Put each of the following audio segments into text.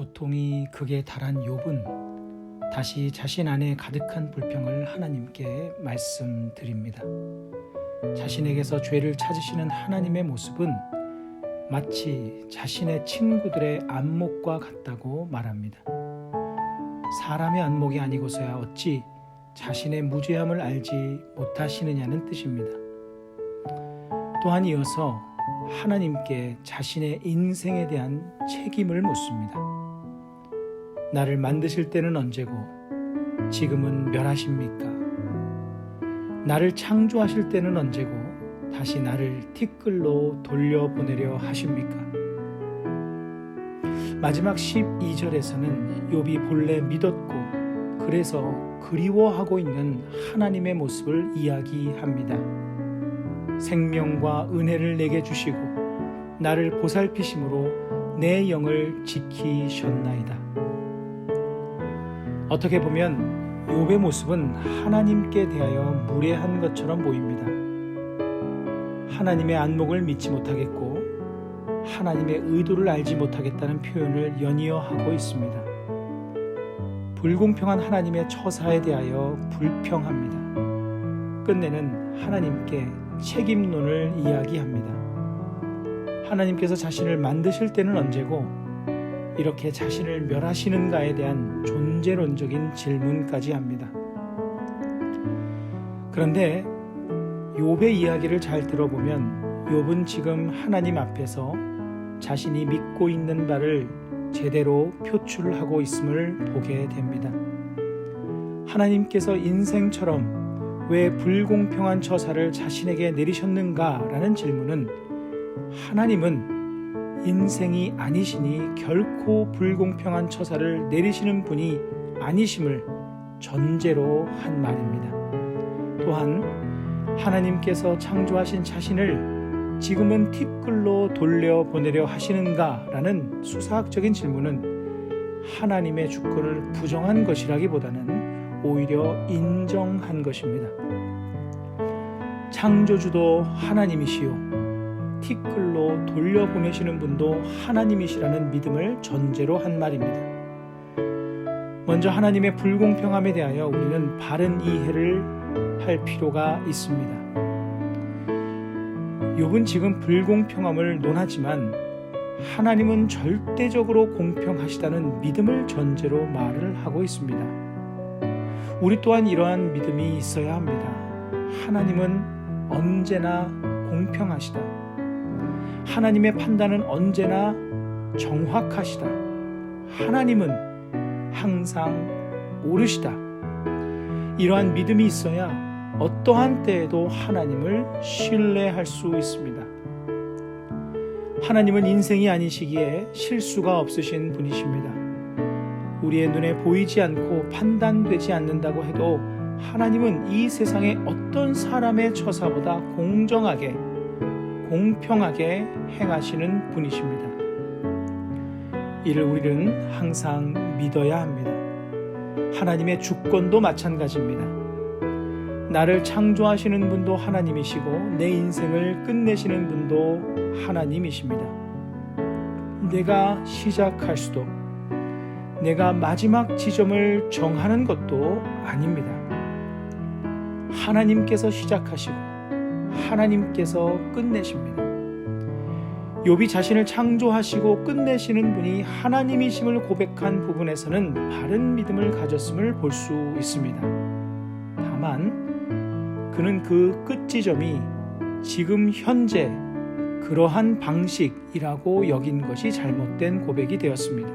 고통이 극에 달한 욥은 다시 자신 안에 가득한 불평을 하나님께 말씀드립니다. 자신에게서 죄를 찾으시는 하나님의 모습은 마치 자신의 친구들의 안목과 같다고 말합니다. 사람의 안목이 아니고서야 어찌 자신의 무죄함을 알지 못하시느냐는 뜻입니다. 또한 이어서 하나님께 자신의 인생에 대한 책임을 묻습니다. 나를 만드실 때는 언제고 지금은 멸하십니까? 나를 창조하실 때는 언제고 다시 나를 티끌로 돌려보내려 하십니까? 마지막 12절에서는 욥이 본래 믿었고 그래서 그리워하고 있는 하나님의 모습을 이야기합니다. 생명과 은혜를 내게 주시고 나를 보살피심으로 내 영을 지키셨나이다. 어떻게 보면 욥의 모습은 하나님께 대하여 무례한 것처럼 보입니다. 하나님의 안목을 믿지 못하겠고 하나님의 의도를 알지 못하겠다는 표현을 연이어 하고 있습니다. 불공평한 하나님의 처사에 대하여 불평합니다. 끝내는 하나님께 책임론을 이야기합니다. 하나님께서 자신을 만드실 때는 언제고 이렇게 자신을 멸하시는가에 대한 존재론적인 질문까지 합니다. 그런데 욥의 이야기를 잘 들어보면 욥은 지금 하나님 앞에서 자신이 믿고 있는 바를 제대로 표출하고 있음을 보게 됩니다. 하나님께서 인생처럼 왜 불공평한 처사를 자신에게 내리셨는가라는 질문은 하나님은 인생이 아니시니 결코 불공평한 처사를 내리시는 분이 아니심을 전제로 한 말입니다. 또한 하나님께서 창조하신 자신을 지금은 티끌로 돌려보내려 하시는가라는 수사학적인 질문은 하나님의 주권을 부정한 것이라기보다는 오히려 인정한 것입니다. 창조주도 하나님이시요 티끌로 돌려보내시는 분도 하나님이시라는 믿음을 전제로 한 말입니다. 먼저 하나님의 불공평함에 대하여 우리는 바른 이해를 할 필요가 있습니다. 욥은 지금 불공평함을 논하지만 하나님은 절대적으로 공평하시다는 믿음을 전제로 말을 하고 있습니다. 우리 또한 이러한 믿음이 있어야 합니다. 하나님은 언제나 공평하시다. 하나님의 판단은 언제나 정확하시다. 하나님은 항상 옳으시다. 이러한 믿음이 있어야 어떠한 때에도 하나님을 신뢰할 수 있습니다. 하나님은 인생이 아니시기에 실수가 없으신 분이십니다. 우리의 눈에 보이지 않고 판단되지 않는다고 해도 하나님은 이 세상의 어떤 사람의 처사보다 공정하게 공평하게 행하시는 분이십니다. 이를 우리는 항상 믿어야 합니다. 하나님의 주권도 마찬가지입니다. 나를 창조하시는 분도 하나님이시고 내 인생을 끝내시는 분도 하나님이십니다. 내가 시작할 수도 내가 마지막 지점을 정하는 것도 아닙니다. 하나님께서 시작하시고 하나님께서 끝내십니다. 욥이 자신을 창조하시고 끝내시는 분이 하나님이심을 고백한 부분에서는 바른 믿음을 가졌음을 볼 수 있습니다. 다만 그는 그 끝지점이 지금 현재 그러한 방식이라고 여긴 것이 잘못된 고백이 되었습니다.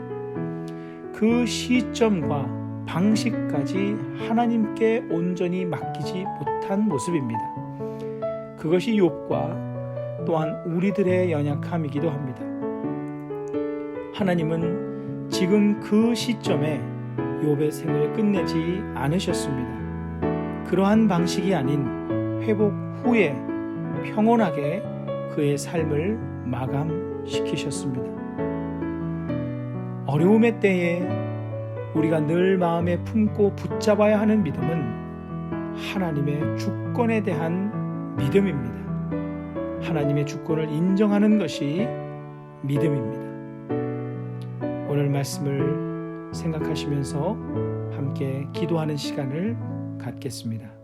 그 시점과 방식까지 하나님께 온전히 맡기지 못한 모습입니다. 그것이 욥과 또한 우리들의 연약함이기도 합니다. 하나님은 지금 그 시점에 욥의 생을 끝내지 않으셨습니다. 그러한 방식이 아닌 회복 후에 평온하게 그의 삶을 마감시키셨습니다. 어려움의 때에 우리가 늘 마음에 품고 붙잡아야 하는 믿음은 하나님의 주권에 대한 믿음입니다. 하나님의 주권을 인정하는 것이 믿음입니다. 오늘 말씀을 생각하시면서 함께 기도하는 시간을 갖겠습니다.